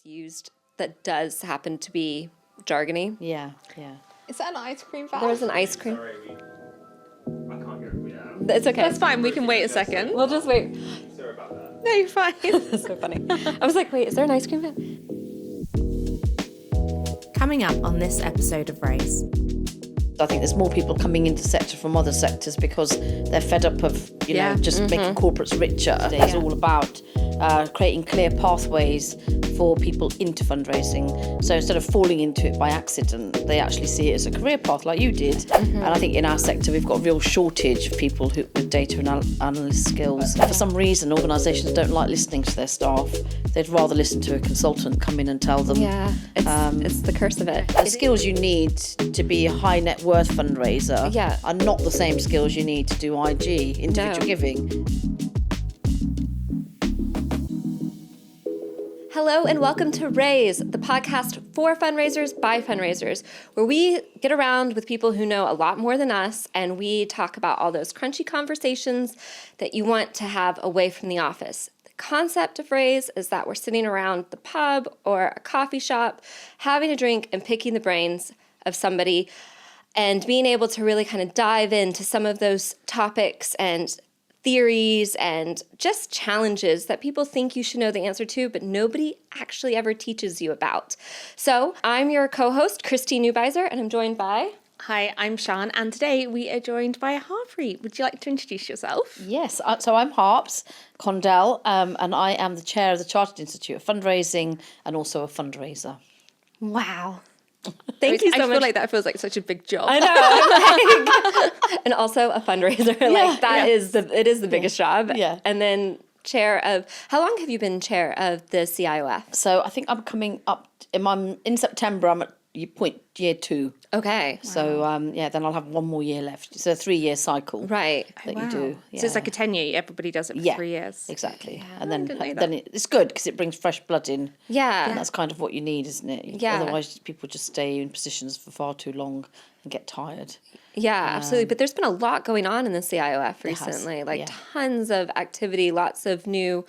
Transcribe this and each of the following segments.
gets used that does happen to be jargony. Yeah. Is that an ice cream van? There's an ice cream. Sorry, I can't go. Yeah. It's okay. That's fine. We can wait a second. We'll just wait. Sorry about that. No, you're fine. That's so funny. I was like, wait, is there an ice cream van? Coming up on this episode of Raise. I think there's more people coming into the sector from other sectors because they're fed up of, just making corporates richer. It's all about creating clear pathways for people into fundraising. So instead of falling into it by accident, they actually see it as a career path like you did. And I think in our sector, we've got a real shortage of people with data analyst skills. For some reason, organisations don't like listening to their staff. They'd rather listen to a consultant come in and tell them. Yeah, it's the curse of it. The skills you need to be a high net worth fundraiser are not the same skills you need to do IG, individual giving. Hello and welcome to Raise, the podcast for fundraisers by fundraisers, where we get around with people who know a lot more than us and we talk about all those crunchy conversations that you want to have away from the office. The concept of Raise is that we're sitting around the pub or a coffee shop, having a drink and picking the brains of somebody and being able to really kind of dive into some of those topics and theories and just challenges that people think you should know the answer to, but nobody actually ever teaches you about. So I'm your co-host, Christine Newbiser, and I'm joined by... Hi, I'm Sian, and today we are joined by Harpreet. Would you like to introduce yourself? Yes, so I'm Harpreet Kondel, and I am the chair of the Chartered Institute of Fundraising and also a fundraiser. Wow. Thank you so much. I feel like that feels like such a big job. I know. And also a fundraiser. It is the biggest job. Yeah. And then how long have you been chair of the CIOF? So I think I'm coming up, in September, I'm at year 2. Okay. So, then I'll have one more year left. It's a 3-year cycle. Right. That you do. Yeah. So it's like a tenure. Everybody does it for 3 years. Exactly. Yeah. And then it's good because it brings fresh blood in. Yeah. And that's kind of what you need, isn't it? Yeah. Otherwise, people just stay in positions for far too long and get tired. Yeah, absolutely. But there's been a lot going on in the CIOF recently, tons of activity, lots of new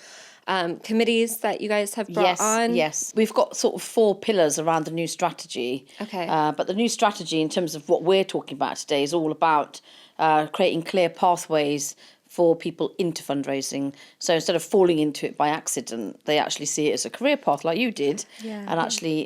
committees that you guys have brought on. Yes, we've got sort of 4 pillars around the new strategy. Okay. But the new strategy, in terms of what we're talking about today, is all about creating clear pathways for people into fundraising. So instead of falling into it by accident, they actually see it as a career path like you did, and actually,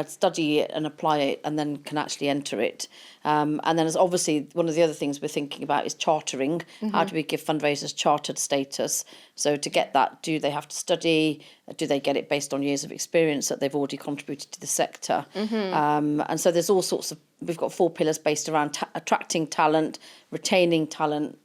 study it and apply it and then can actually enter it. And then as obviously one of the other things we're thinking about is chartering. How do we give fundraisers chartered status? So to get that, do they have to study? Do they get it based on years of experience that they've already contributed to the sector? And so there's all sorts of, we've got 4 pillars based around attracting talent, retaining talent,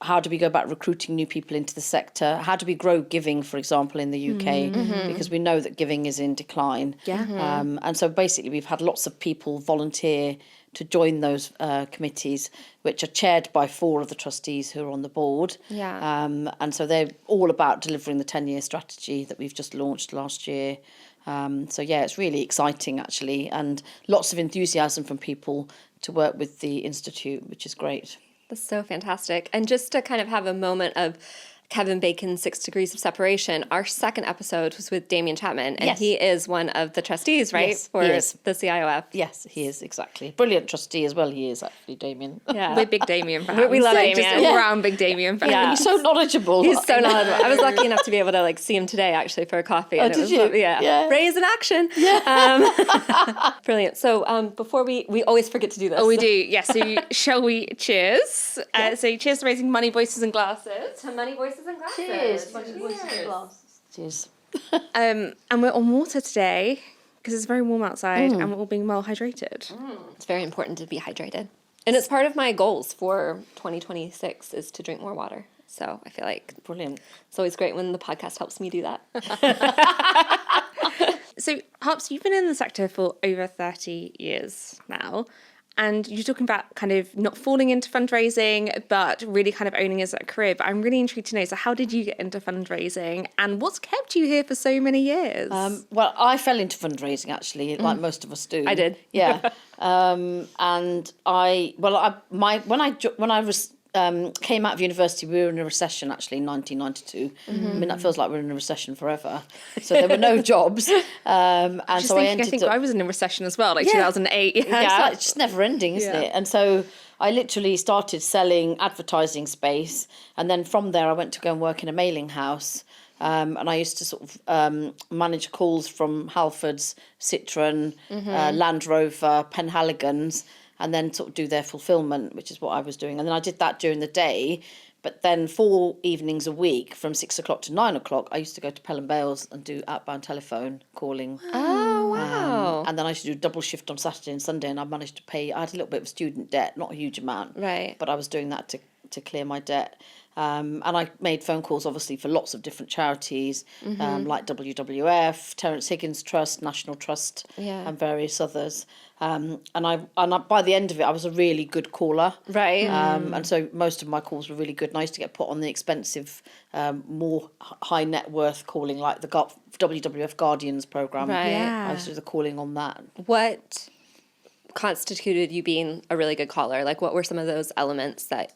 how do we go about recruiting new people into the sector? How do we grow giving, for example, in the UK? Because we know that giving is in decline. And so basically we've had lots of people volunteer to join those committees, which are chaired by 4 of the trustees who are on the board. And so they're all about delivering the 10-year strategy that we've just launched last year. It's really exciting, actually, and lots of enthusiasm from people to work with the Institute, which is great. That's so fantastic. And just to kind of have a moment of Kevin Bacon's 6 Degrees of Separation, our second episode was with Damien Chapman, and he is one of the trustees, right, for the CIOF. Yes, he is, exactly. Brilliant trustee as well, he is, actually, Damien. Yeah. We're big Damien fans. We love Damien. Just all round big Damien fans. Yeah. He's so knowledgeable. He's so knowledgeable. I was lucky enough to be able to see him today, actually, for a coffee. And did you? Yeah. Raise in action. Yeah. Brilliant. So before we always forget to do this. Oh, we do. Yes. So shall we cheers? So cheers to raising money, voices and glasses. To money, voices and glasses. Cheers. Money, voices and glasses. Cheers. And we're on water today because it's very warm outside and we're all being well hydrated. It's very important to be hydrated. And it's part of my goals for 2026 is to drink more water. So I feel like Brilliant. It's always great when the podcast helps me do that. So, Harps, you've been in the sector for over 30 years now, and you're talking about kind of not falling into fundraising, but really kind of owning it as a career. But I'm really intrigued to know, so how did you get into fundraising, and what's kept you here for so many years? Well, I fell into fundraising, actually, like most of us do. I did. Yeah. And when I was came out of university, we were in a recession actually in 1992. I mean, that feels like we're in a recession forever. So there were no jobs. And Just so thinking, I think I was in a recession as well, like 2008. Yeah, it's just never ending, isn't it? And so I literally started selling advertising space. And then from there, I went to go and work in a mailing house. And I used to sort of manage calls from Halfords, Citroën, Land Rover, Penhaligons, and then sort of do their fulfillment, which is what I was doing. And then I did that during the day. But then 4 evenings a week from 6 o'clock to 9 o'clock, I used to go to Pelham Bales and do outbound telephone calling. Oh, wow. And then I used to do double shift on Saturday and Sunday, and I managed to pay. I had a little bit of student debt, not a huge amount. Right. But I was doing that to clear my debt. And I made phone calls, obviously, for lots of different charities, like WWF, Terence Higgins Trust, National Trust, and various others. And I by the end of it, I was a really good caller. Right. And so most of my calls were really good. And I used to get put on the expensive, more high net worth calling, like the WWF Guardians program. Right. Yeah. I used to do the calling on that. What constituted you being a really good caller? Like, what were some of those elements that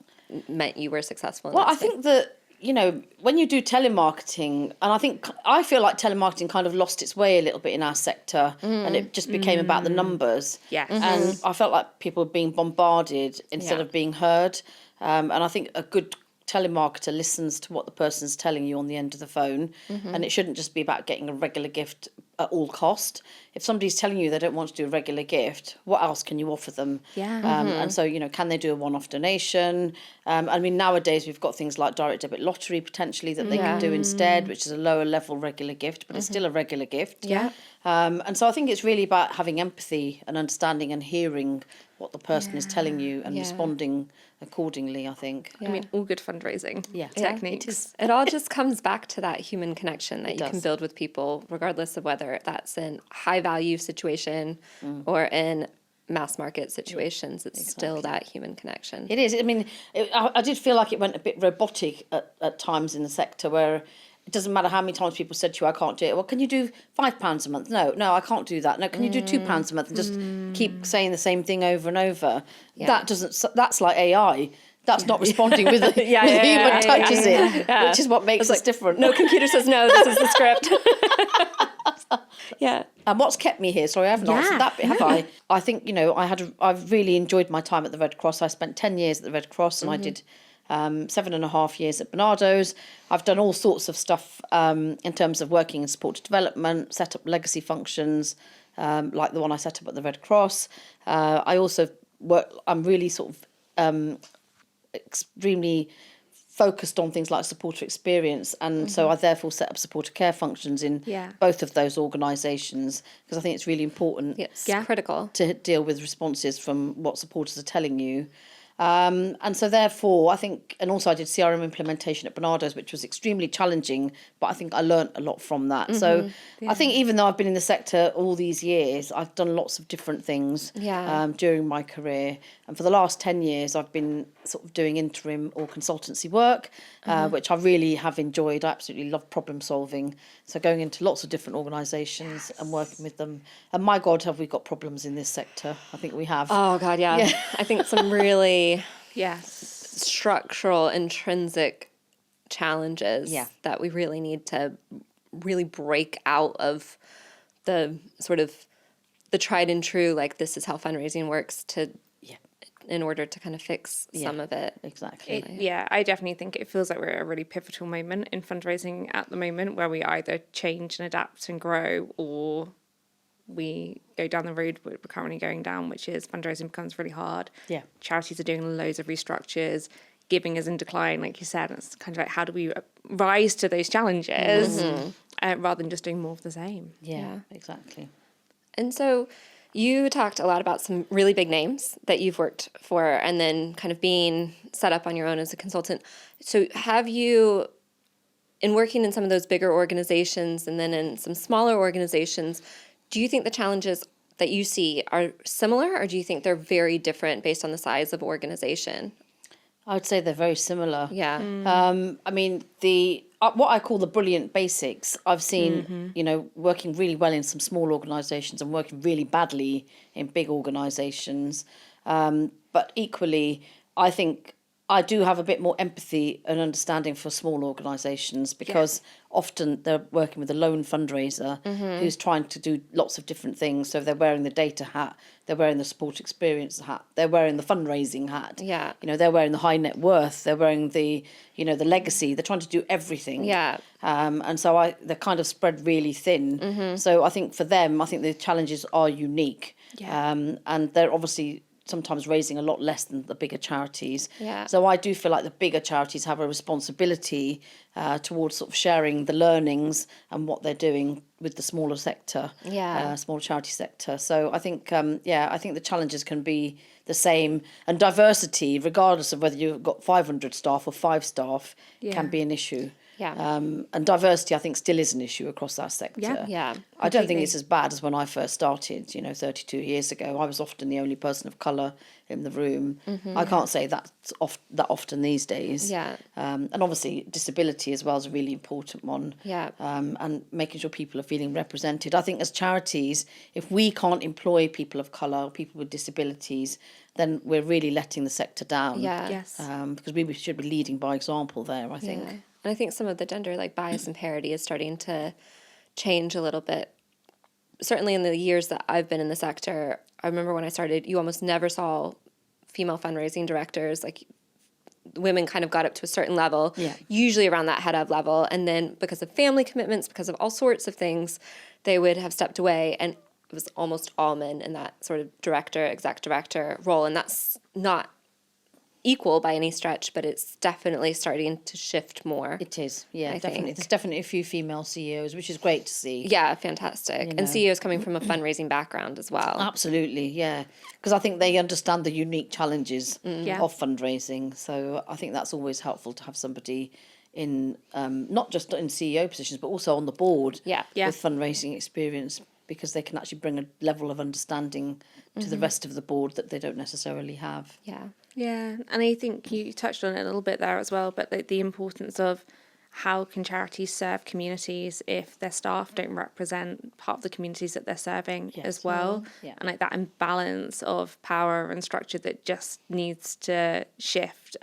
meant you were successful in Well, that I space? think that, you know, when you do telemarketing, and I feel like telemarketing kind of lost its way a little bit in our sector, and it just became about the numbers. Yes. And I felt like people were being bombarded instead Yeah. of being heard. And I think a good telemarketer listens to what the person's telling you on the end of the phone, and it shouldn't just be about getting a regular gift at all cost. If somebody's telling you they don't want to do a regular gift, what else can you offer them? Yeah. And so, you know, can they do a one-off donation? I mean, nowadays we've got things like direct debit lottery potentially that they can do instead, which is a lower level regular gift, but it's still a regular gift. Yeah. And so I think it's really about having empathy and understanding and hearing what the person is telling you and responding accordingly, I think. I mean, all good fundraising techniques. It all just comes back to that human connection that you can does. build with people, regardless of whether that's in high value situation or in mass market situations. It's still that human connection. It is. I mean, I did feel like it went a bit robotic at times in the sector where it doesn't matter how many times people said to you, I can't do it. Well, can you do £5 a month? No, I can't do that. No, can you do £2 a month? And just keep saying the same thing over and over. Yeah. That's like AI. That's not responding with a human touch, is it? Which is what makes us different. No computer says no, this is the script. Yeah. And what's kept me here? Sorry, I haven't answered that bit, have I? I think, you know, I've really enjoyed my time at the Red Cross. I spent 10 years at the Red Cross, and I did 7.5 years at Bernardo's. I've done all sorts of stuff in terms of working in support development, set up legacy functions, like the one I set up at the Red Cross. I also I'm really sort of extremely focused on things like supporter experience, and so I therefore set up supporter care functions in both of those organisations, because I think it's really important Critical. to deal with responses from what supporters are telling you. And so therefore, I think, and also I did CRM implementation at Bernardo's, which was extremely challenging, but I think I learnt a lot from that. So I think even though I've been in the sector all these years, I've done lots of different things during my career. And for the last 10 years, I've been sort of doing interim or consultancy work, which I really have enjoyed. I absolutely love problem solving. So going into lots of different organisations and working with them. And my God, have we got problems in this sector? I think we have. Oh, God, yeah. I think some really Yes. structural, intrinsic challenges that we really need to really break out of the sort of the tried and true, like, this is how fundraising works, to in order to kind of fix some of it. Exactly. I definitely think it feels like we're at a really pivotal moment in fundraising at the moment, where we either change and adapt and grow, or we go down the road we're currently going down, which is fundraising becomes really hard. Yeah. Charities are doing loads of restructures. Giving is in decline, like you said. It's kind of like, how do we rise to those challenges rather than just doing more of the same? Yeah, exactly. And so you talked a lot about some really big names that you've worked for, and then kind of being set up on your own as a consultant. So have you, in working in some of those bigger organizations and then in some smaller organizations, do you think the challenges that you see are similar, or do you think they're very different based on the size of organization? I would say they're very similar. Yeah. I mean, what I call the brilliant basics, I've seen, you know, working really well in some small organisations and working really badly in big organisations. But equally, I think I do have a bit more empathy and understanding for small organisations because often they're working with a lone fundraiser who's trying to do lots of different things. So they're wearing the data hat, they're wearing the support experience hat, they're wearing the fundraising hat. Yeah. They're wearing the high net worth, they're wearing the, the legacy. They're trying to do everything. Yeah. And so they're kind of spread really thin. So I think for them, I think the challenges are unique. Yeah. And they're obviously sometimes raising a lot less than the bigger charities. Yeah. So I do feel like the bigger charities have a responsibility towards sort of sharing the learnings and what they're doing with the smaller sector, smaller charity sector. So I think, I think the challenges can be the same, and diversity, regardless of whether you've got 500 staff or 5 staff, can be an issue. Yeah. And diversity, I think, still is an issue across that sector. Yeah. I don't think it's as bad as when I first started, 32 years ago. I was often the only person of colour in the room. I can't say that's that often these days. Yeah. And obviously disability as well is a really important one. Yeah. And making sure people are feeling represented. I think as charities, if we can't employ people of colour or people with disabilities, then we're really letting the sector down. Yeah. Yes. Because we should be leading by example there, I think. Yeah. And I think some of the gender bias and parity is starting to change a little bit. Certainly in the years that I've been in the sector, I remember when I started, you almost never saw female fundraising directors. Like, women kind of got up to a certain level, usually around that head of level. And then because of family commitments, because of all sorts of things, they would have stepped away. And it was almost all men in that sort of exec director role. And that's not equal by any stretch, but it's definitely starting to shift more. It is, yeah, I definitely. think. There's definitely a few female CEOs, which is great to see. Yeah, fantastic. And CEOs coming from a fundraising background as well. Absolutely, yeah. Because I think they understand the unique challenges Yeah. of fundraising. So I think that's always helpful to have somebody in, not just in CEO positions, but also on the board Yeah. with fundraising experience, because they can actually bring a level of understanding to the rest of the board that they don't necessarily have. Yeah. Yeah, and I think you touched on it a little bit there as well, but the importance of how can charities serve communities if their staff don't represent part of the communities that they're serving as well. Yeah. And that imbalance of power and structure that just needs to shift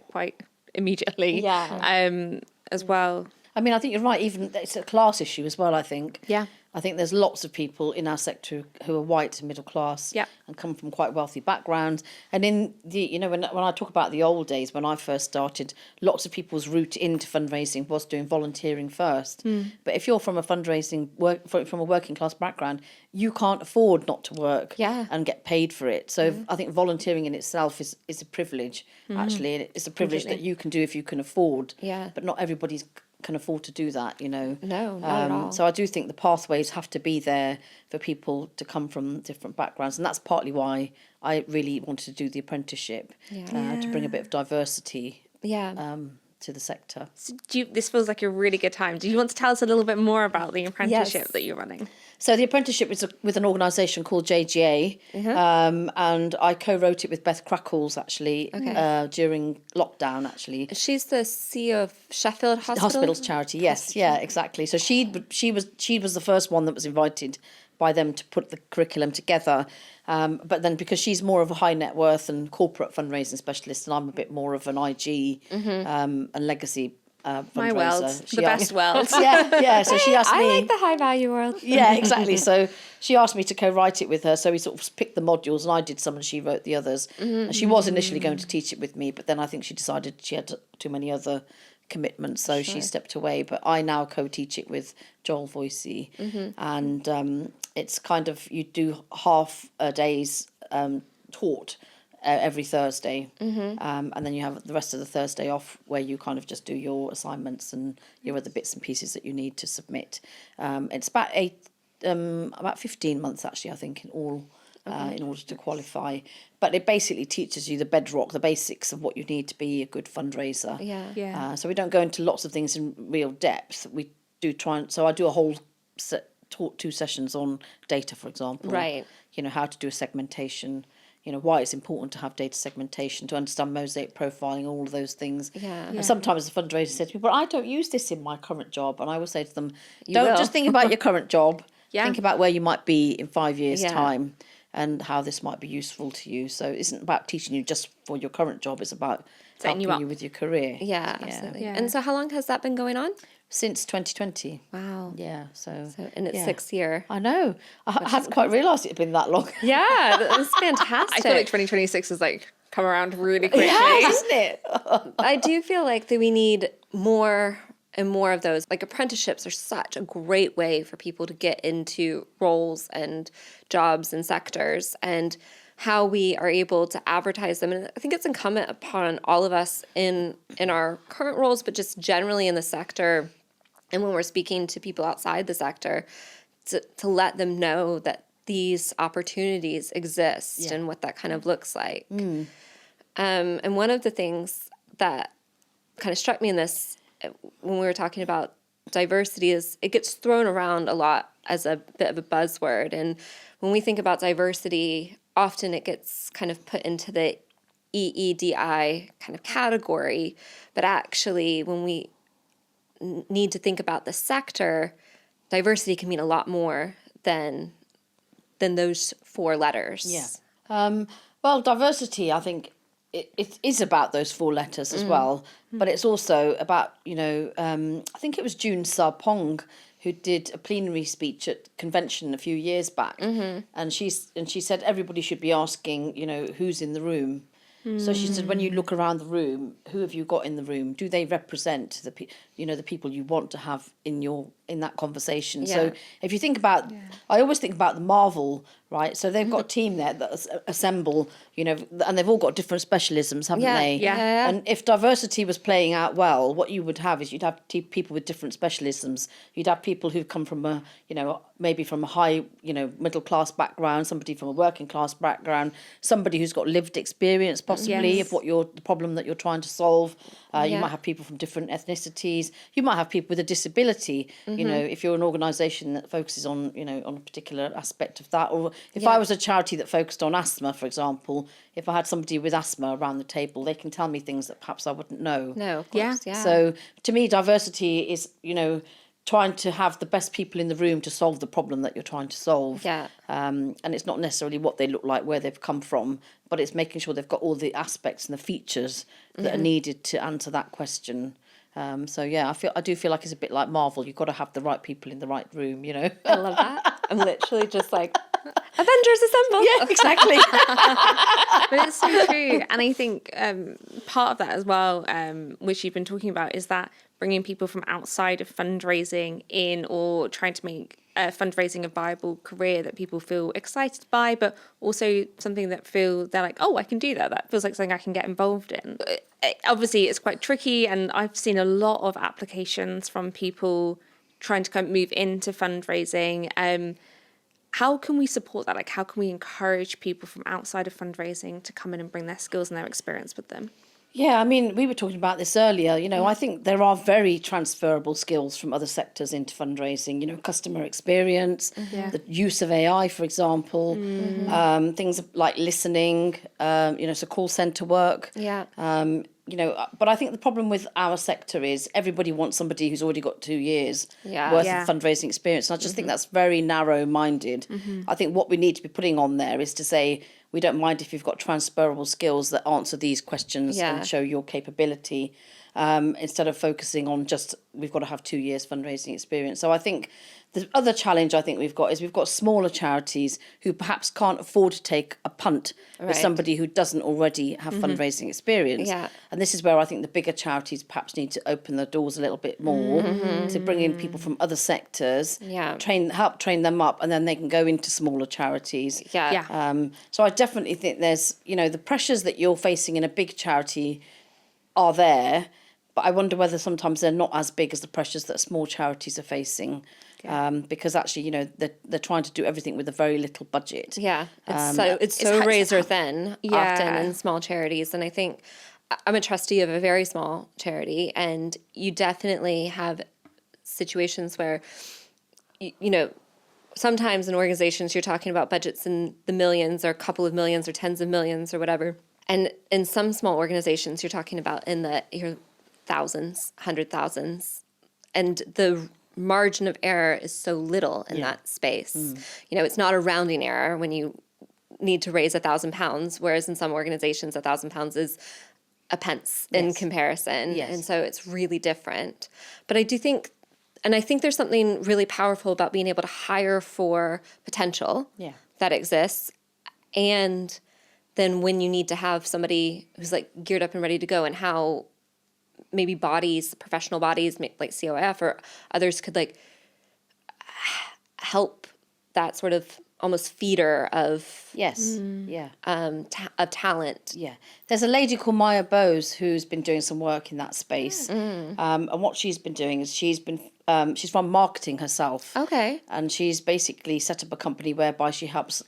quite immediately as well. I mean, I think you're right. Even it's a class issue as well, I think. Yeah. I think there's lots of people in our sector who are white and middle class and come from quite wealthy backgrounds. And in the, when I talk about the old days, when I first started, lots of people's route into fundraising was doing volunteering first. But if you're from a fundraising from a working class background, you can't afford not to work and get paid for it. So I think volunteering in itself is a privilege, actually. And it's a privilege that you can do if you can afford. Yeah. But not everybody's can afford to do that, No, not at all. So I do think the pathways have to be there for people to come from different backgrounds, and that's partly why I really wanted to do the apprenticeship to bring a bit of diversity to the sector. So this feels like a really good time. Do you want to tell us a little bit more about the apprenticeship that you're running? So the apprenticeship is with an organisation called JGA, and I co-wrote it with Beth Crackles actually during lockdown. Actually, She's the CEO of Sheffield Hospitals charity. Yes, yeah, exactly. So she was the first one that was invited by them to put the curriculum together. But then because she's more of a high net worth and corporate fundraising specialist, and I'm a bit more of an IG and legacy fundraiser. My world, the best world. Yeah. So she asked me. I like the high value world. Yeah, exactly. So she asked me to co-write it with her. So we sort of picked the modules, and I did some, and she wrote the others. And she was initially going to teach it with me, but then I think she decided she had too many other commitments, so she stepped away. But I now co-teach it with Joel Voicey, and it's kind of you do half a day's taught every Thursday, and then you have the rest of the Thursday off where you kind of just do your assignments and your other bits and pieces that you need to submit. It's about 15 months actually, I think, in all. In order to qualify, but it basically teaches you the bedrock, the basics of what you need to be a good fundraiser. So we don't go into lots of things in real depth. We do try, so I do a whole taught 2 sessions on data, for example. Right. How to do a segmentation. Why it's important to have data segmentation, to understand mosaic profiling, all of those things. And sometimes the fundraiser says to me, "But I don't use this in my current job," and I will say to them, "Don't just think about your current job. Think about where you might be in 5 years' time." And how this might be useful to you. So it isn't about teaching you just for your current job. It's about Setting you helping you up. with your career. Yeah, absolutely. Yeah. And so how long has that been going on? Since 2020. Wow. Yeah, so In its yeah. sixth year. I know. I hadn't quite realised it had been that long. Yeah, that's fantastic. I feel like 2026 has like come around really quickly. Yeah, isn't it? I do feel like that we need more and more of those. Like apprenticeships are such a great way for people to get into roles and jobs and sectors, and how we are able to advertise them. And I think it's incumbent upon all of us in our current roles, but just generally in the sector, and when we're speaking to people outside the sector, to let them know that these opportunities exist and what that kind of looks like. And one of the things that kind of struck me in this, when we were talking about diversity, is it gets thrown around a lot as a bit of a buzzword. And when we think about diversity, often it gets kind of put into the EEDI kind of category. But actually, when we need to think about the sector, diversity can mean a lot more than those four letters. Yeah. Well, diversity, I think, it is about those four letters as well, but it's also about, I think it was June Sarpong who did a plenary speech at convention a few years back, and she said everybody should be asking, who's in the room. So she said, when you look around the room, who have you got in the room? Do they represent the people you want to have in that conversation? Yeah. So if you think about, I always think about the Marvel, right? So they've got a team there that assemble, and they've all got different specialisms, haven't they? Yeah. And if diversity was playing out well, what you would have is you'd have people with different specialisms. You'd have people who've come from maybe from a high, middle class background, somebody from a working class background, somebody who's got lived experience possibly Yes. of the problem that you're trying to solve. You might have people from different ethnicities. You might have people with a disability. If you're an organisation that focuses on on a particular aspect of that, or if I was a charity that focused on asthma, for example, if I had somebody with asthma around the table, they can tell me things that perhaps I wouldn't know. No, of course. Yeah. So to me, diversity is trying to have the best people in the room to solve the problem that you're trying to solve. Yeah. And it's not necessarily what they look like, where they've come from, but it's making sure they've got all the aspects and the features that are needed to answer that question. I do feel like it's a bit like Marvel. You've got to have the right people in the right room, I love that. I'm literally just like, Avengers assemble. Yeah, exactly. But it's so true. And I think part of that as well, which you've been talking about, is that bringing people from outside of fundraising in, or trying to make fundraising a viable career that people feel excited by, but also something that they're like, oh, I can do that. That feels like something I can get involved in. Obviously, it's quite tricky, and I've seen a lot of applications from people trying to kind of move into fundraising. How can we support that? Like, how can we encourage people from outside of fundraising to come in and bring their skills and their experience with them? Yeah, I mean, we were talking about this earlier. I think there are very transferable skills from other sectors into fundraising, customer experience, the use of AI, for example, things like listening, so call centre work. Yeah. But I think the problem with our sector is everybody wants somebody who's already got 2 years Yeah. worth Yeah. of fundraising experience. And I just think that's very narrow-minded. I think what we need to be putting on there is to say, we don't mind if you've got transferable skills that answer these questions and show your capability, instead of focusing on just, we've got to have 2 years fundraising experience. So I think the other challenge I think we've got is we've got smaller charities who perhaps can't afford to take a punt with somebody who doesn't already have fundraising experience. Yeah. And this is where I think the bigger charities perhaps need to open their doors a little bit more to bring in people from other sectors, help train them up, and then they can go into smaller charities. Yeah. So I definitely think there's, the pressures that you're facing in a big charity are there, but I wonder whether sometimes they're not as big as the pressures that small charities are facing. Because actually, they're trying to do everything with a very little budget. Yeah, it's so razor thin often in small charities. And I think I'm a trustee of a very small charity, and you definitely have situations where, sometimes in organizations you're talking about budgets in the millions or a couple of millions or tens of millions or whatever. And in some small organizations you're talking about in the thousands, 100,000s. And the margin of error is so little in that space. It's not a rounding error when you need to raise £1,000, whereas in some organizations £1,000 is a pence in Yes. comparison. Yes. And so it's really different. But I do think, and I think there's something really powerful about being able to hire for potential Yeah. that exists. And then when you need to have somebody who's like geared up and ready to go, and how maybe bodies, professional bodies like CIOF or others could like help that sort of almost feeder of Yes. Yeah. of talent. Yeah, there's a lady called Maya Bowes who's been doing some work in that space, and what she's been doing is she's run marketing herself. Okay. And she's basically set up a company whereby she helps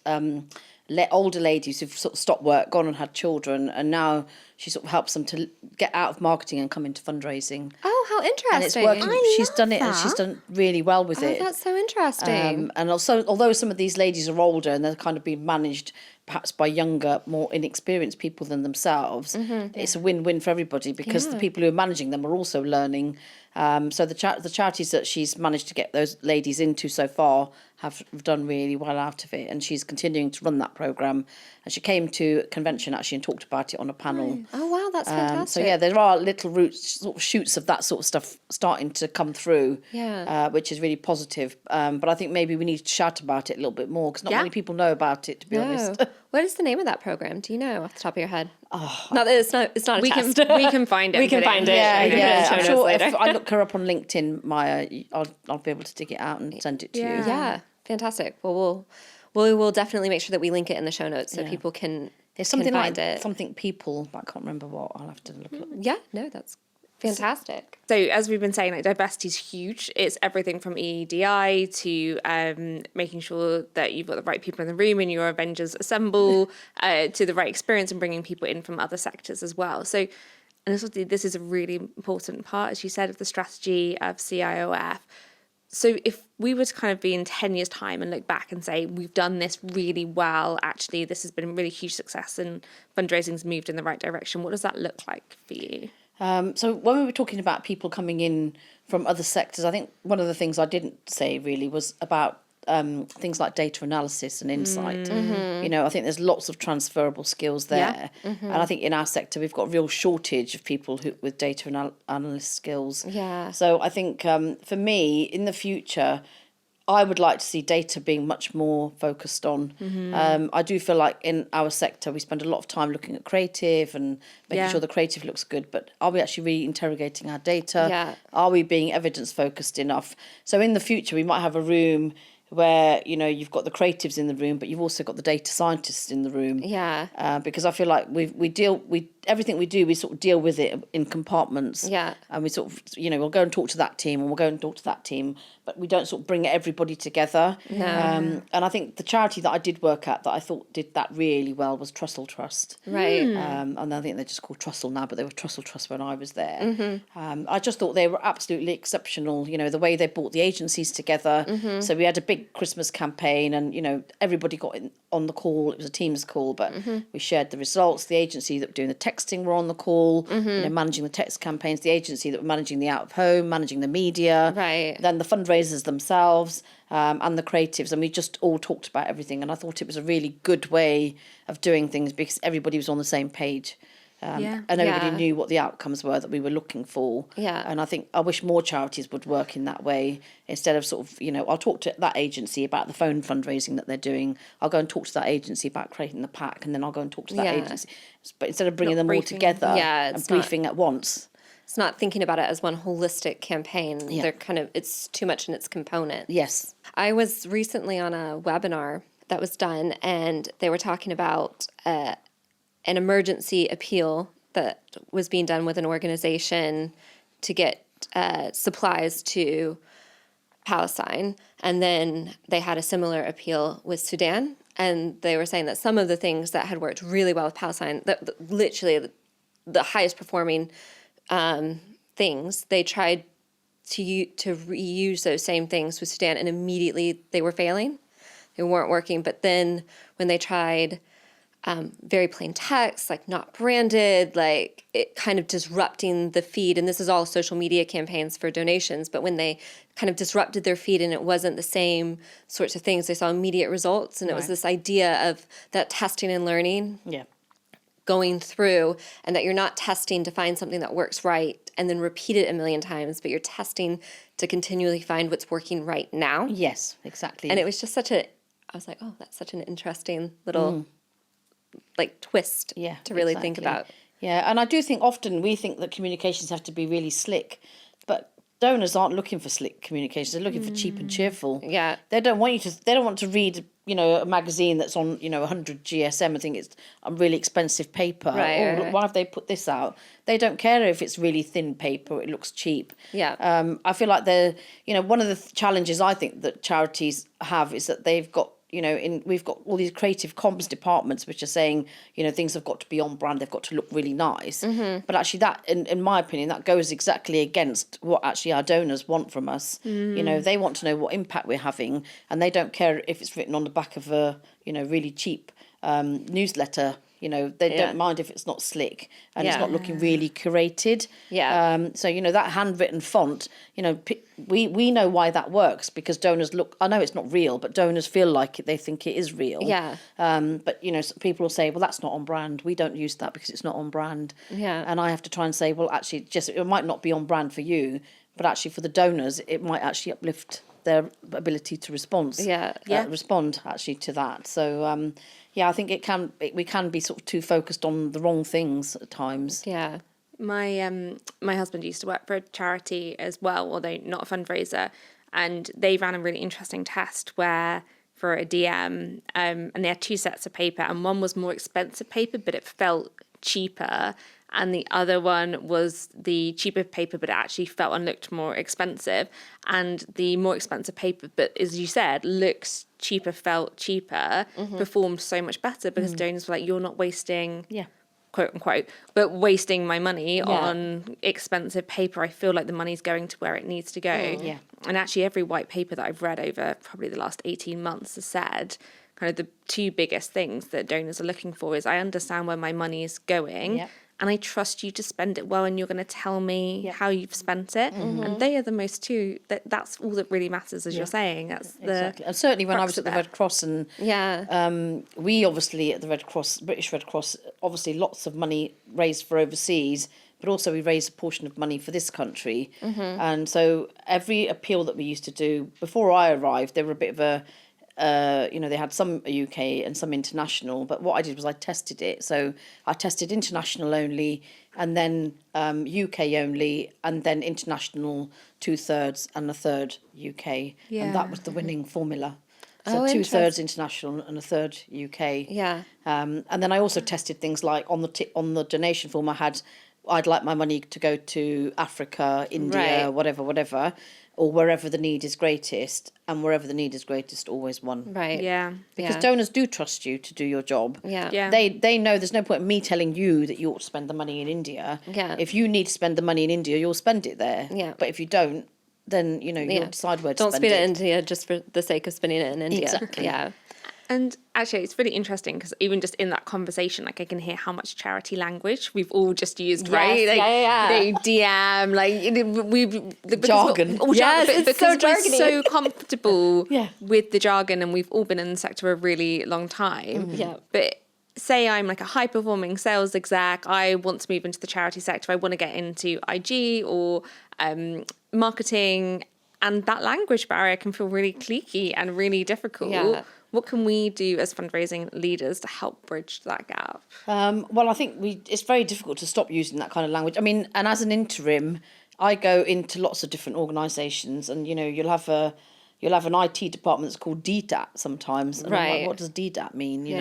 older ladies who've sort of stopped work, gone and had children, and now she sort of helps them to get out of marketing and come into fundraising. Oh, how interesting. And it's working. She's done it, and she's done really well with it. That's so interesting. And also, although some of these ladies are older and they're kind of being managed perhaps by younger, more inexperienced people than themselves, it's a win-win for everybody, because the people who are managing them are also learning. So the charities that she's managed to get those ladies into so far have done really well out of it, and she's continuing to run that programme. And she came to a convention actually and talked about it on a panel. Oh, wow, that's fantastic. So yeah, there are little sort of shoots of that sort of stuff starting to come through, which is really positive. But I think maybe we need to shout about it a little bit more, because not many people know about it, to be honest. What is the name of that program? Do you know off the top of your head? Oh, not that it's not a We test. can find it. We can find it. Yeah, I can yeah. put it in I'm show sure notes if later. I look her up on LinkedIn, Maya, I'll be able to dig it out and send it to you. Yeah, fantastic. Well, we will definitely make sure that we link it in the show notes so people can There's something can like find it. something people, but I can't remember what. I'll have to look it up. Yeah, no, that's fantastic. So as we've been saying, like diversity is huge. It's everything from EDI to making sure that you've got the right people in the room and your Avengers assemble, to the right experience and bringing people in from other sectors as well. So, and this is a really important part, as you said, of the strategy of CIOF. So if we were to kind of be in 10 years' time and look back and say, we've done this really well, actually, this has been a really huge success and fundraising's moved in the right direction, what does that look like for you? So when we were talking about people coming in from other sectors, I think one of the things I didn't say really was about things like data analysis and insight. You know, I think there's lots of transferable skills there. And I think in our sector, we've got a real shortage of people with data analyst skills. Yeah. So I think for me, in the future, I would like to see data being much more focused on. I do feel like in our sector, we spend a lot of time looking at creative and making sure the creative looks good, but are we actually really interrogating our data? Yeah. Are we being evidence focused enough? So in the future, we might have a room where, you know, you've got the creatives in the room, but you've also got the data scientists in the room. Yeah. Because I feel like everything we do, we sort of deal with it in compartments. Yeah. And we sort of, you know, we'll go and talk to that team and we'll go and talk to that team, but we don't sort of bring everybody together. No. And I think the charity that I did work at that I thought did that really well was Trussell Trust. Right. And I think they're just called Trussell now, but they were Trussell Trust when I was there. I just thought they were absolutely exceptional, you know, the way they brought the agencies together. So we had a big Christmas campaign and, you know, everybody got on the call. It was a Teams call, but we shared the results. The agency that were doing the texting were on the call, you know, managing the text campaigns, the agency that were managing the out of home, managing the media, Right. then the fundraisers themselves, and the creatives, and we just all talked about everything. And I thought it was a really good way of doing things because everybody was on the same page. And everybody knew what the outcomes were that we were looking for. Yeah. And I think I wish more charities would work in that way instead of sort of, you know, I'll talk to that agency about the phone fundraising that they're doing. I'll go and talk to that agency about creating the pack, and then I'll go and talk to that agency. But instead of bringing them all briefing. together it's and briefing at once. It's not thinking about it as one holistic campaign. They're it's too much in its component. Yes. I was recently on a webinar that was done, and they were talking about an emergency appeal that was being done with an organization to get supplies to Palestine. And then they had a similar appeal with Sudan. And they were saying that some of the things that had worked really well with Palestine, literally the highest performing things, they tried to reuse those same things with Sudan, and immediately they were failing. They weren't working. But then when they tried very plain text, like not branded, like it kind of disrupting the feed, and this is all social media campaigns for donations, but when they kind of disrupted their feed and it wasn't the same sorts of things, they saw immediate results. And it was this idea of that testing and learning. Yeah. going through, and that you're not testing to find something that works right and then repeat it a million times, but you're testing to continually find what's working right now. Yes, exactly. And it was just I was like, oh, that's such an interesting little like twist to really think about. Yeah, and I do think often we think that communications have to be really slick, but donors aren't looking for slick communications. They're looking for cheap and cheerful. Yeah. They don't want to read, a magazine that's on, 100 GSM and think it's a really expensive paper. Right, Look, why have they put this out? They don't care if it's really thin paper or it looks cheap. Yeah. I feel like one of the challenges I think that charities have is that they've got, we've got all these creative comms departments which are saying, things have got to be on brand, they've got to look really nice. Mm-hmm. But actually that, in my opinion, that goes exactly against what actually our donors want from us. They want to know what impact we're having, and they don't care if it's written on the back of a, really cheap newsletter. They don't mind if it's not slick and it's not looking really curated. Yeah. So, that handwritten font, we know why that works, because donors I know it's not real, but donors feel like they think it is real. Yeah. But, people will say, well, that's not on brand. We don't use that because it's not on brand. Yeah. And I have to try and say, well, actually, it might not be on brand for you, but actually for the donors, it might actually uplift their ability to respond. Respond actually to that. So, I think we can be sort of too focused on the wrong things at times. Yeah. My husband used to work for a charity as well, although not a fundraiser, and they ran a really interesting test where for a DM, and they had 2 sets of paper, and one was more expensive paper, but it felt cheaper, and the other one was the cheaper paper, but it actually felt and looked more expensive. And the more expensive paper, but as you said, looks cheaper, felt cheaper, performed so much better, because donors were like, you're not wasting, quote unquote, but wasting my money on expensive paper. I feel like the money's going to where it needs to go. And actually every white paper that I've read over probably the last 18 months has said kind of the 2 biggest things that donors are looking for is, I understand where my money is going, and I trust you to spend it well, and you're going to tell me how you've spent it. And they are the most 2, that's all that really matters, as you're saying. That's exactly. And certainly when I was at the Red Cross, and we obviously at the Red Cross, British Red Cross, obviously lots of money raised for overseas, but also we raised a portion of money for this country. And so every appeal that we used to do, before I arrived, they were a bit of a, they had some UK and some international, but what I did was I tested it. So I tested international only, and then UK only, and then international 2/3 and 1/3 UK. And that was the winning formula. So 2/3 international and 1/3 UK. Yeah. And then I also tested things like on the donation form I'd like my money to go to Africa, India, whatever, or wherever the need is greatest, and wherever the need is greatest always won. Right. Yeah. Because donors do trust you to do your job. Yeah. They know there's no point in me telling you that you ought to spend the money in India. Yeah. If you need to spend the money in India, you'll spend it there. Yeah. But if you don't, then you'll decide where to Don't spend spend it. it in India just for the sake of spending it in India. Exactly. Yeah. And actually, it's really interesting because even just in that conversation, like I can hear how much charity language we've all just used, right? Like, they DM, Jargon. Because so we're jargony. so comfortable with the jargon, and we've all been in the sector a really long time. Yeah. But say I'm like a high performing sales exec, I want to move into the charity sector, I want to get into IG or marketing, and that language barrier can feel really cliquey and really difficult. Yeah. What can we do as fundraising leaders to help bridge that gap? Well, I think it's very difficult to stop using that kind of language. I mean, and as an interim, I go into lots of different organisations, and you'll have an IT department that's called DDAT sometimes. And I'm like, what does DDAT mean? We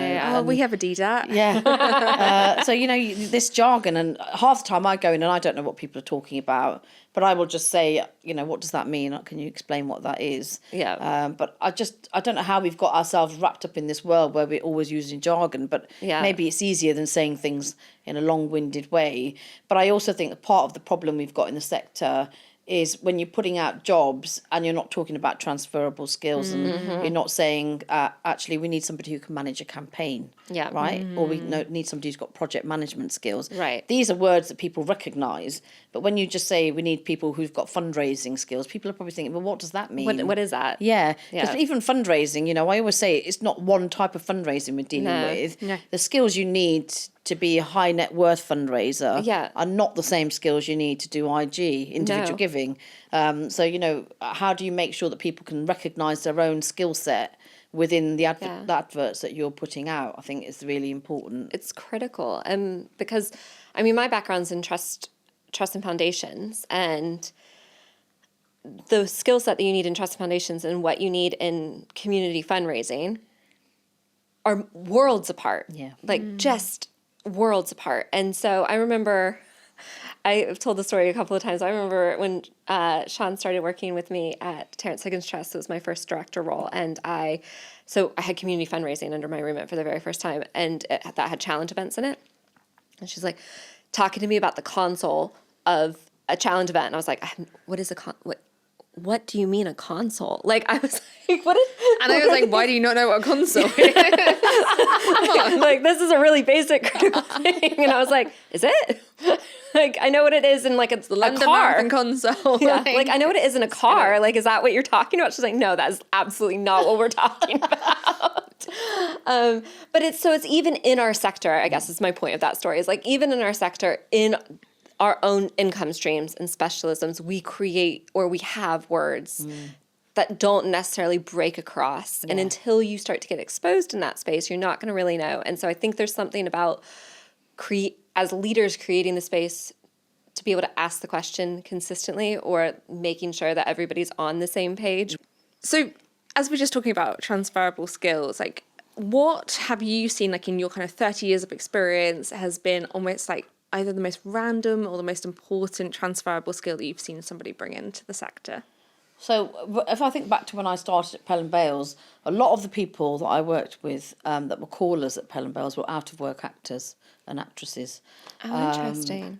have a DDAT. Yeah. So, this jargon, and half the time I go in and I don't know what people are talking about, but I will just say, what does that mean? Can you explain what that is? Yeah. But I don't know how we've got ourselves wrapped up in this world where we're always using jargon, but maybe it's easier than saying things in a long-winded way. But I also think that part of the problem we've got in the sector is when you're putting out jobs and you're not talking about transferable skills, and you're not saying, actually, we need somebody who can manage a campaign, right? Or we need somebody who's got project management skills. Right. These are words that people recognise, but when you just say we need people who've got fundraising skills, people are probably thinking, well, what does that mean? What is that? Yeah, because even fundraising, I always say it's not one type of fundraising we're dealing with. No. The skills you need to be a high net worth fundraiser Yeah. are not the same skills you need to do IG, individual No. giving. So, you know, how do you make sure that people can recognise their own skill set within the adverts that you're putting out? I think is really important. It's critical. Because, I mean, my background's in trust and foundations, and the skill set that you need in trust and foundations and what you need in community fundraising are worlds apart. Yeah. Like just worlds apart. And so I remember, I've told the story a couple of times. I remember when Sean started working with me at Terrence Higgins Trust. It was my first director role. And I had community fundraising under my remit for the very first time. And that had challenge events in it. And she's like talking to me about the console of a challenge event. And I was like, what is what do you mean a console? Like, I was like, what is... And I was like, why do you not know what a console is? Like, this is a really basic critical thing. And I was like, is it? Like, I know what it is in, like, a London car. Marathon console. Yeah, like, I know what it is in a car. Like, is that what you're talking about? She's like, no, that is absolutely not what we're talking about. But it's even in our sector, I guess is my point of that story, is like, even in our sector, in our own income streams and specialisms, we create or we have words that don't necessarily break across. And until you start to get exposed in that space, you're not going to really know. And so I think there's something about as leaders creating the space to be able to ask the question consistently, or making sure that everybody's on the same page. So as we're just talking about transferable skills, like what have you seen, like in your kind of 30 years of experience, has been almost like either the most random or the most important transferable skill that you've seen somebody bring into the sector? So if I think back to when I started at Pell and Bales, a lot of the people that I worked with that were callers at Pell and Bales were out of work actors and actresses. Oh, interesting.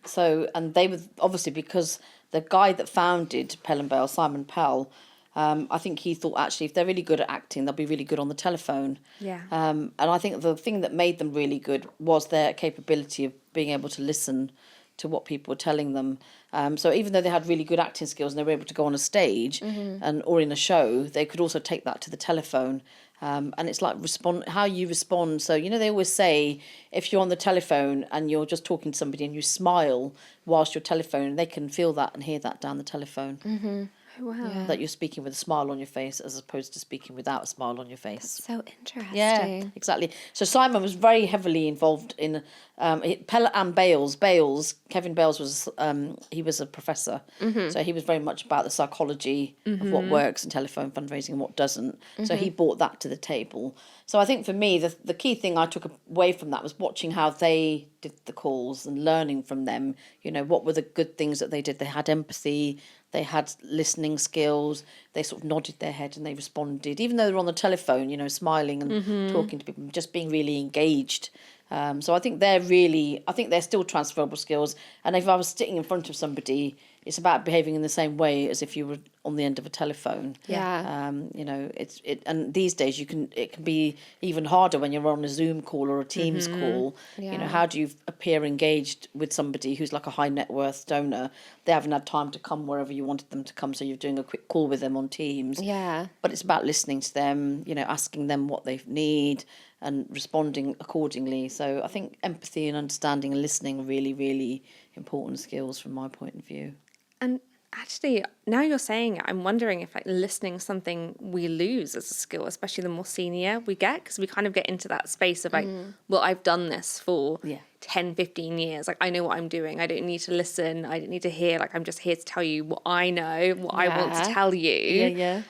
And they were obviously, because the guy that founded Pell and Bales, Simon Pell, I think he thought actually if they're really good at acting, they'll be really good on the telephone. Yeah. And I think the thing that made them really good was their capability of being able to listen to what people were telling them. So even though they had really good acting skills and they were able to go on a stage or in a show, they could also take that to the telephone. And it's like how you respond. So, you know, they always say if you're on the telephone and you're just talking to somebody and you smile whilst you're telephone, they can feel that and hear that down the telephone. Oh, wow. That you're speaking with a smile on your face as opposed to speaking without a smile on your face. So interesting. Yeah, exactly. So Simon was very heavily involved in Pell and Bales. Kevin Bales was he was a professor, so he was very much about the psychology of what works in telephone fundraising and what doesn't. So he brought that to the table. So I think for me, the key thing I took away from that was watching how they did the calls and learning from them. You know, what were the good things that they did? They had empathy. They had listening skills. They sort of nodded their head and they responded, even though they were on the telephone, you know, smiling and talking to people, just being really engaged. So I think they're still transferable skills. And if I was sitting in front of somebody, it's about behaving in the same way as if you were on the end of a telephone. Yeah. You know, and these days it can be even harder when you're on a Zoom call or a Teams call. Yeah. You know, how do you appear engaged with somebody who's like a high net worth donor? They haven't had time to come wherever you wanted them to come, so you're doing a quick call with them on Teams. Yeah. But it's about listening to them, you know, asking them what they need and responding accordingly. So I think empathy and understanding and listening are really, really important skills from my point of view. And actually, now you're saying it, I'm wondering if like listening is something we lose as a skill, especially the more senior we get, because we kind of get into that space of like, well, I've done this for 10, 15 years. Like, I know what I'm doing. I don't need to listen. I don't need to hear. Like, I'm just here to tell you what I know, what I want to tell you. Yeah.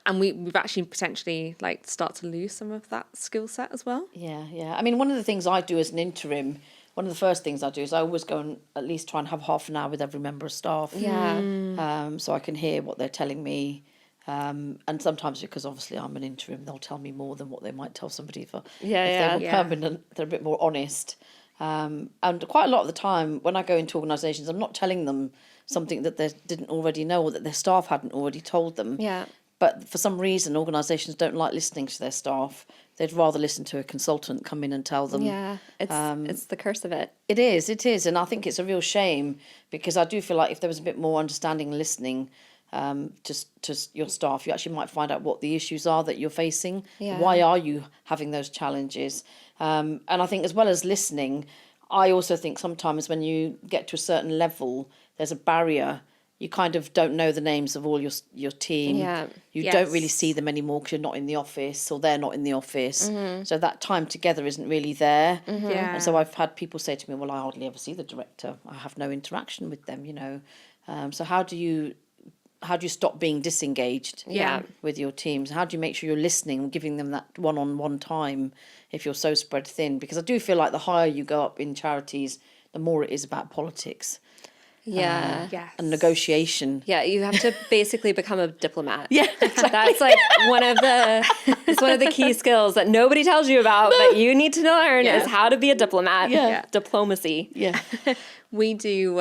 And we've actually potentially like start to lose some of that skill set as well. Yeah. I mean, one of the things I do as an interim, one of the first things I do is I always go and at least try and have half an hour with every member of staff. Yeah. So I can hear what they're telling me. And sometimes, because obviously I'm an interim, they'll tell me more than what they might tell somebody if they were permanent. They're a bit more honest. And quite a lot of the time when I go into organisations, I'm not telling them something that they didn't already know or that their staff hadn't already told them. Yeah. But for some reason, organisations don't like listening to their staff. They'd rather listen to a consultant come in and tell them. Yeah. It's the curse of it. It is. And I think it's a real shame, because I do feel like if there was a bit more understanding and listening, to your staff. You actually might find out what the issues are that you're facing. Yeah. Why are you having those challenges? And I think as well as listening, I also think sometimes when you get to a certain level, there's a barrier. You kind of don't know the names of all your team. Yeah. You don't really see them anymore because you're not in the office or they're not in the office. So that time together isn't really there. Yeah. And so I've had people say to me, well, I hardly ever see the director. I have no interaction with them, So how do you stop being disengaged Yeah. with your teams? How do you make sure you're listening and giving them that one-on-one time if you're so spread thin? Because I do feel like the higher you go up in charities, the more it is about politics. Yeah. Yes. And negotiation. Yeah, you have to basically become a diplomat. Yeah, That's like one of the key skills that nobody tells you about, but you need to learn is how to be a diplomat. Yeah. Diplomacy. Yeah. We do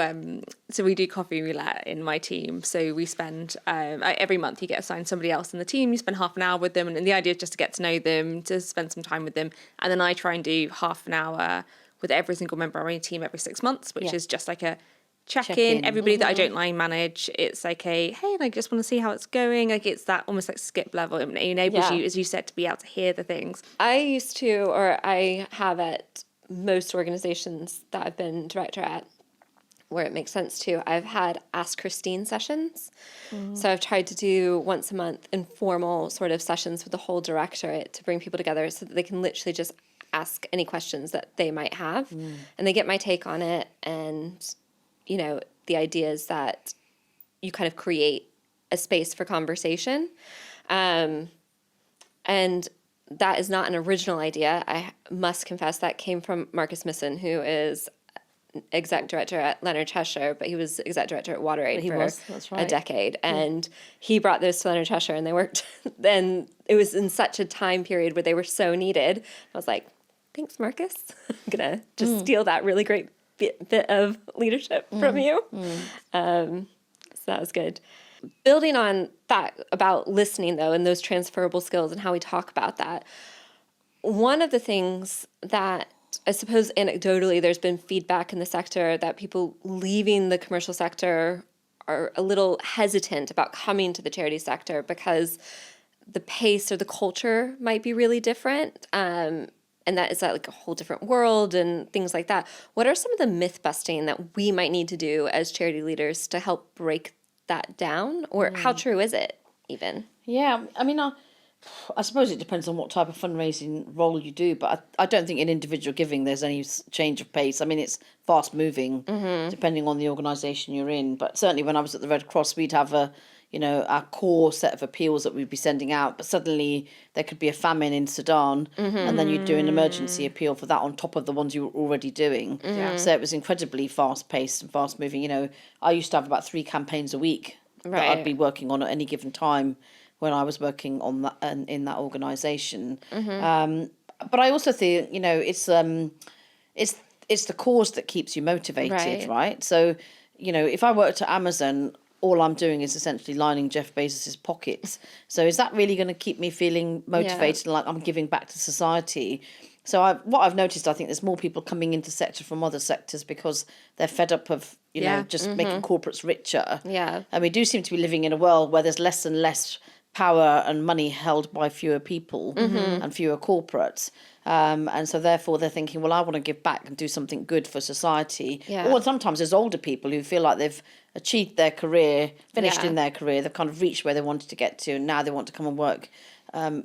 coffee roulette in my team. So we spend every month you get assigned somebody else in the team. You spend half an hour with them, and the idea is just to get to know them, to spend some time with them, and then I try and do half an hour with every single member of my team every 6 months, which is just like a check-in. Everybody that I don't line manage, it's like hey, I just want to see how it's going. Like it's that almost like skip level. It enables you, as you said, to be able to hear the things. I have at most organizations that I've been director at, where it makes sense to, I've had Ask Christine sessions. So I've tried to do once a month informal sort of sessions with the whole directorate to bring people together so that they can literally just ask any questions that they might have. And they get my take on it. And, the idea is that you kind of create a space for conversation. And that is not an original idea. I must confess that came from Marcus Misson, who is exec director at Leonard Cheshire, but he was exec director at WaterAid for a decade. And he brought those to Leonard Cheshire, and they worked. Then it was in such a time period where they were so needed. I was like, thanks, Marcus. I'm going to just steal that really great bit of leadership from you. So that was good. Building on that about listening, though, and those transferable skills and how we talk about that, one of the things that I suppose anecdotally there's been feedback in the sector that people leaving the commercial sector are a little hesitant about coming to the charity sector because the pace or the culture might be really different. And that is like a whole different world and things like that. What are some of the myth busting that we might need to do as charity leaders to help break that down? Or how true is it even? Yeah, I mean, I suppose it depends on what type of fundraising role you do, but I don't think in individual giving there's any change of pace. I mean, it's fast moving depending on the organisation you're in. But certainly when I was at the Red Cross, we'd have our core set of appeals that we'd be sending out, but suddenly there could be a famine in Sudan, and then you'd do an emergency appeal for that on top of the ones you were already doing. So it was incredibly fast-paced and fast-moving. I used to have about 3 campaigns a week that I'd be working on at any given time when I was working on that in that organisation. But I also think, it's the cause that keeps you motivated, right? So, if I worked at Amazon, all I'm doing is essentially lining Jeff Bezos's pockets. So is that really going to keep me feeling motivated and like I'm giving back to society? So what I've noticed, I think there's more people coming into sector from other sectors because they're fed up of, just making corporates richer. Yeah. And we do seem to be living in a world where there's less and less power and money held by fewer people and fewer corporates. And so therefore they're thinking, well, I want to give back and do something good for society. Yeah. Or sometimes there's older people who feel like they've achieved their career, finished in their career, they've kind of reached where they wanted to get to, and now they want to come and work.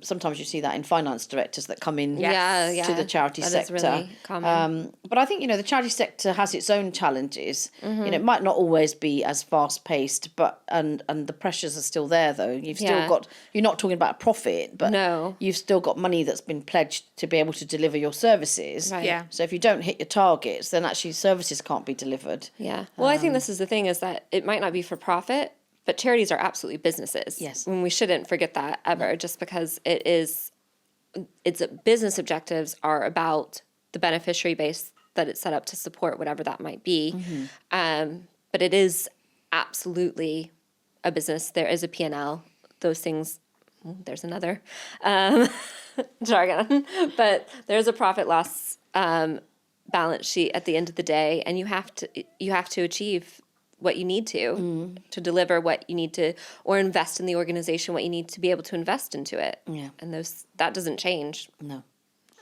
Sometimes you see that in finance directors that come in to the charity sector. Is really common. But I think, the charity sector has its own challenges. It might not always be as fast paced, but and the pressures are still there though. You've still got, you're not talking about profit, but you've still got money that's been pledged to be able to deliver your services. Right. Yeah. So if you don't hit your targets, then actually services can't be delivered. Yeah. Well, I think this is the thing, is that it might not be for profit, but charities are absolutely businesses. Yes. And we shouldn't forget that ever, just because its business objectives are about the beneficiary base that it's set up to support, whatever that might be. But it is absolutely a business. There is a P&L. Those things, there's another jargon, but there's a profit loss balance sheet at the end of the day, and you have to achieve what you need to deliver what you need to, or invest in the organization what you need to be able to invest into it. Yeah. And that doesn't change. No.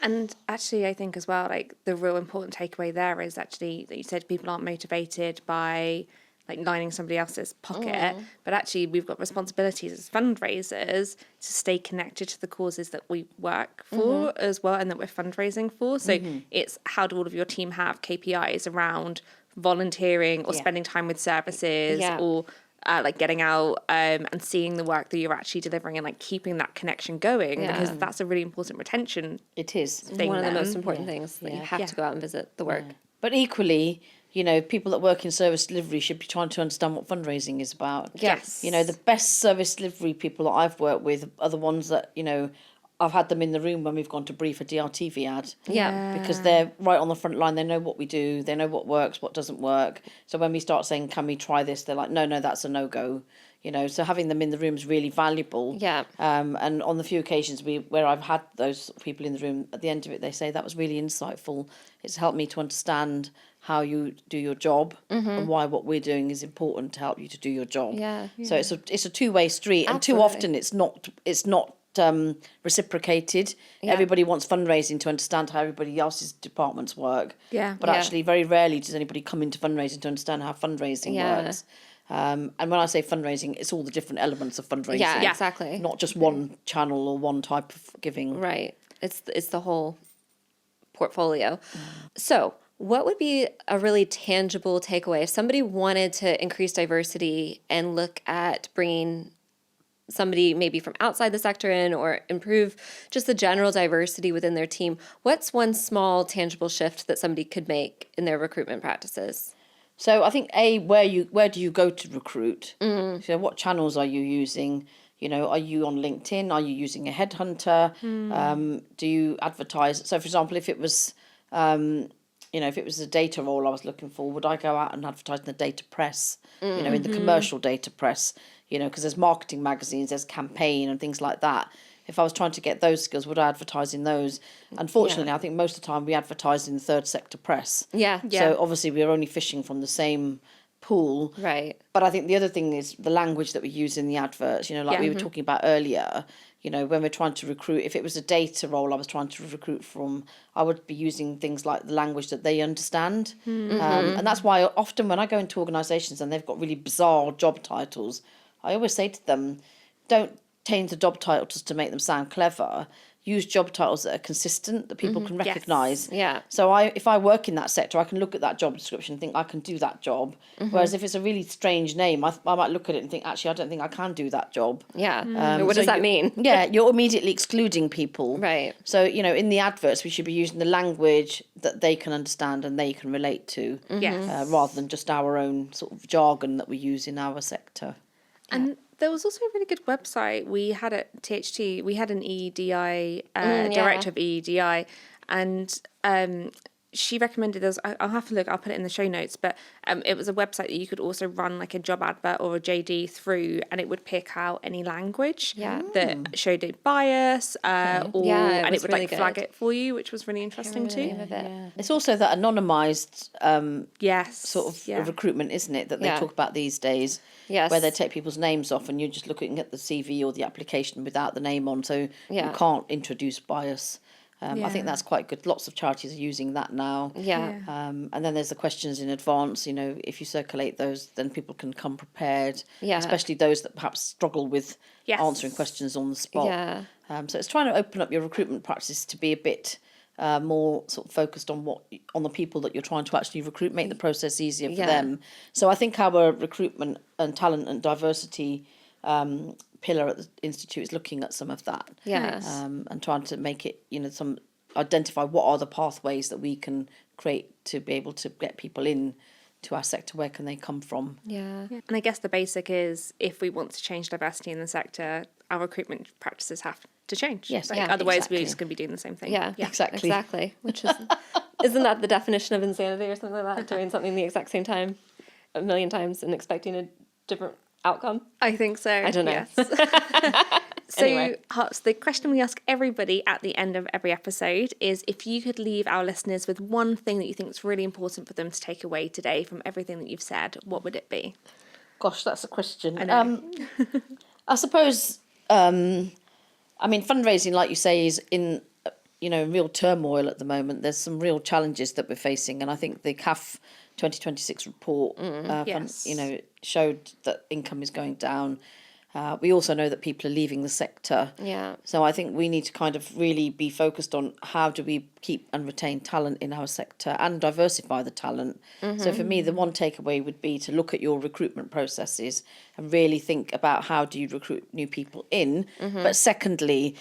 And actually, I think as well, like the real important takeaway there is actually that you said people aren't motivated by like lining somebody else's pocket, but actually we've got responsibilities as fundraisers to stay connected to the causes that we work for as well and that we're fundraising for. So it's how do all of your team have KPIs around volunteering or spending time with services or like getting out and seeing the work that you're actually delivering and like keeping that connection going because that's a really important retention. It is. Thing One of the then. most important things that you have to go out and visit the work. But equally, you know, people that work in service delivery should be trying to understand what fundraising is about. Yes. You know, the best service delivery people that I've worked with are the ones that, you know, I've had them in the room when we've gone to brief a DRTV ad. Yeah. Because they're right on the front line. They know what we do. They know what works, what doesn't work. So when we start saying, can we try this? They're like, no, that's a no-go. You know, so having them in the room is really valuable. Yeah. And on the few occasions where I've had those people in the room, at the end of it, they say that was really insightful. It's helped me to understand how you do your job and why what we're doing is important to help you to do your job. Yeah. So it's a two-way street, and too often it's not reciprocated. Everybody wants fundraising to understand how everybody else's departments work. Yeah. But actually, very rarely does anybody come into fundraising to understand how fundraising works. And when I say fundraising, it's all the different elements of fundraising. Yeah, exactly. Not just one channel or one type of giving. Right. It's the whole portfolio. So, what would be a really tangible takeaway if somebody wanted to increase diversity and look at bringing somebody maybe from outside the sector in or improve just the general diversity within their team? What's one small tangible shift that somebody could make in their recruitment practices? So I think where do you go to recruit? So what channels are you using? You know, are you on LinkedIn? Are you using a headhunter? Do you advertise? So for example, if it was if it was a data role I was looking for, would I go out and advertise in the data press? You know, in the commercial data press. You know, because there's marketing magazines, there's campaign and things like that. If I was trying to get those skills, would I advertise in those? Unfortunately, I think most of the time we advertise in the third sector press. Yeah. So obviously we're only fishing from the same pool. Right. But I think the other thing is the language that we use in the adverts, you know, like we were talking about earlier, you know, when we're trying to recruit, if it was a data role I was trying to recruit from, I would be using things like the language that they understand. And that's why often when I go into organisations and they've got really bizarre job titles, I always say to them, don't change the job titles to make them sound clever. Use job titles that are consistent, that people can recognise. Yeah. So if I work in that sector, I can look at that job description and think I can do that job. Whereas if it's a really strange name, I might look at it and think, actually, I don't think I can do that job. Yeah. What does that mean? You're immediately excluding people. Right. So, you know, in the adverts, we should be using the language that they can understand and they can relate to. Yes. Rather than just our own sort of jargon that we use in our sector. And there was also a really good website we had at THT. We had an EEDI, director of EEDI, and she recommended us. I'll have to look. I'll put it in the show notes. But it was a website that you could also run like a job advert or a JD through, and it would pick out any language that showed a bias, and it would really flag good. it for you, which was really interesting too. It's also that anonymised sort of Yeah. recruitment, isn't it, that they talk about these days? Yes. Where they take people's names off and you're just looking at the CV or the application without the name on, so you can't introduce bias. I think that's quite good. Lots of charities are using that now. Yeah. And then there's the questions in advance. You know, if you circulate those, then people can come prepared. Yeah. Especially those that perhaps struggle with Yes. answering questions on the spot. Yeah. So it's trying to open up your recruitment practice to be a bit more sort of focused on the people that you're trying to actually recruit, make the process easier for them. So I think our recruitment and talent and diversity pillar at the Institute is looking at some of that. Yes. And trying to make it, you know, identify what are the pathways that we can create to be able to get people in to our sector. Where can they come from? Yeah. And I guess the basic is if we want to change diversity in the sector, our recruitment practices have to change. Yes, Like, yeah, otherwise exactly. we're just going to be doing the same thing. Yeah. Exactly. Exactly. Which is, isn't that the definition of insanity or something like that? Doing something the exact same time a million times and expecting a different outcome? I think so. I don't know. Yes. So, Anyway. Harps, the question we ask everybody at the end of every episode is if you could leave our listeners with one thing that you think is really important for them to take away today from everything that you've said, what would it be? Gosh, that's a question. I know. I suppose, fundraising, like you say, is in, real turmoil at the moment. There's some real challenges that we're facing. And I think the CAF 2026 report, Yes. showed that income is going down. We also know that people are leaving the sector. Yeah. So I think we need to kind of really be focused on how do we keep and retain talent in our sector and diversify the talent. So for me, the one takeaway would be to look at your recruitment processes and really think about how do you recruit new people in. But secondly,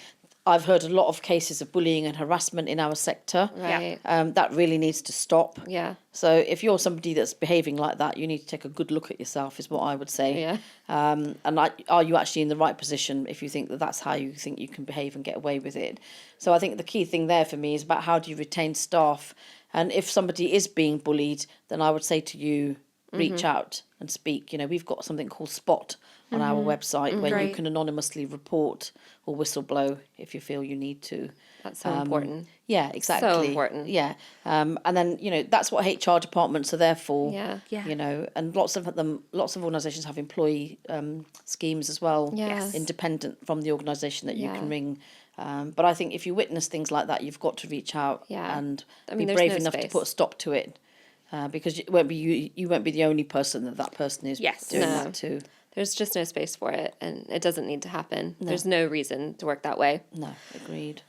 I've heard a lot of cases of bullying and harassment in our sector. Right. That really needs to stop. Yeah. So if you're somebody that's behaving like that, you need to take a good look at yourself, is what I would say. Yeah. Are you actually in the right position if you think that that's how you think you can behave and get away with it? So I think the key thing there for me is about how do you retain staff? And if somebody is being bullied, then I would say to you, reach out and speak. We've got something called Spot on our website where you Great. can anonymously report or whistleblow if you feel you need to. That's so important. Yeah, exactly. So important. Yeah. And then, that's what HR departments are there for. Yeah. Yeah. And lots of organisations have employee schemes as well. Yes. Independent from the organisation that you Yeah. can ring. But I think if you witness things like that, you've got to reach out Yeah. and I mean, be there's brave no enough to space. put a stop to it. Because you won't be the only person that person is Yes. doing No. that to. There's just no space for it, and it doesn't need to happen. There's no reason to work that way. No, agreed.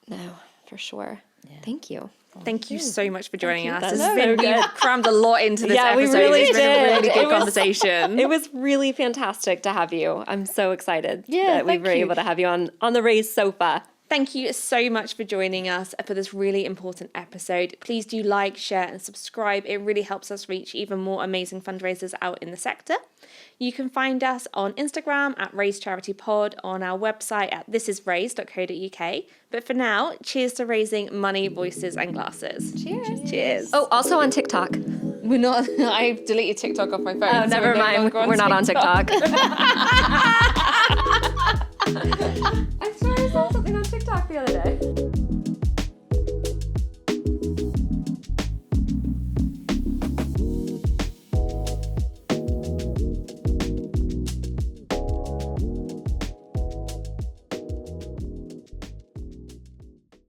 No, for sure. Thank you. Thank you so much for joining us. That's This has so been, good. we've crammed a lot into this Yeah, we episode. really It's been a really did. good It was- conversation. It was really fantastic to have you. I'm so excited that we thank were you. able to have you on the Raise sofa. Thank you so much for joining us for this really important episode. Please do like, share, and subscribe. It really helps us reach even more amazing fundraisers out in the sector. You can find us on Instagram at Raise Charity Pod, on our website at thisisraise.co.uk. But for now, cheers to raising money, voices, and glasses. Cheers. Cheers. Oh, also on TikTok. We're not. I've deleted TikTok off my phone. Oh, so never we're no mind. longer We're not on TikTok. I swear I saw something on TikTok the other day.